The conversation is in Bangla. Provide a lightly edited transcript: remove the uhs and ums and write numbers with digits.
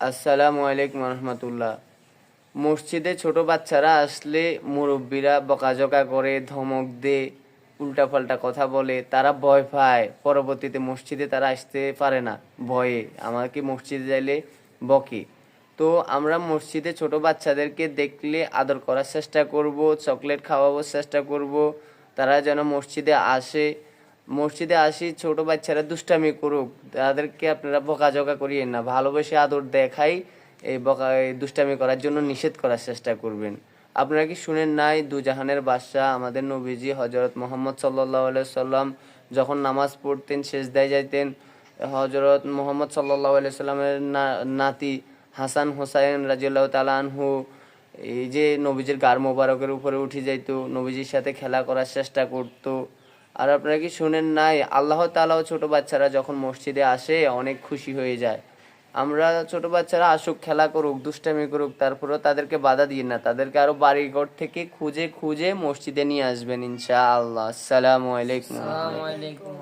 আসসালামু আলাইকুম রহমতুল্লাহ। মসজিদে ছোট বাচ্চারা আসলে মুরব্বীরা বকাঝকা করে, ধমক দেয়, উল্টাপাল্টা কথা বলে, তারা ভয় পায়, পরবর্তীতে মসজিদে তারা আসতে পারে না ভয়ে। আমাকে মসজিদে যাইলে বকে। তো আমরা মসজিদে ছোট বাচ্চাদেরকে দেখলে আদর করার চেষ্টা করব, চকলেট খাওয়াবার চেষ্টা করব, তারা যেন মসজিদে আসি, ছোট বাচ্চারা দুষ্টামি করুক, তাদেরকে আপনারা বকাঝকা করিয়েন না, ভালোবেসে আদর দেখাই এই দুষ্টামি করার জন্য নিষেধ করার চেষ্টা করবেন। আপনারা কি শুনেন নাই, দুজাহানের বাদশাহ আমাদের নবীজি হজরত মোহাম্মদ সাল্লাল্লাহু আলাইহি সাল্লাম যখন নামাজ পড়তেন, সেজদায় যাইতেন, হজরত মোহাম্মদ সাল্লাল্লাহু আলাইহি সাল্লামের নাতি হাসান হোসাইন রাদিয়াল্লাহু তাআলা আনহু এই যে নবীজির গার মোবারকের উপরে উঠে যাইতো, নবীজির সাথে খেলা করার চেষ্টা করতো। আর আপনারা কি শুনেন নাই, আল্লাহ তাআলাও ছোট বাচ্চারা যখন মসজিদে আসে অনেক খুশি হয়ে যায়। আমরা ছোট বাচ্চারা আসুক, খেলা করুক, দুষ্টামি করুক, তারপরেও তাদেরকে বাধা দিই না, তাদেরকে আরো বাড়িঘর থেকে খুঁজে খুঁজে মসজিদে নিয়ে আসবেন ইনশাআল্লাহ। আসসালামু আলাইকুম। আসসালামু আলাইকুম।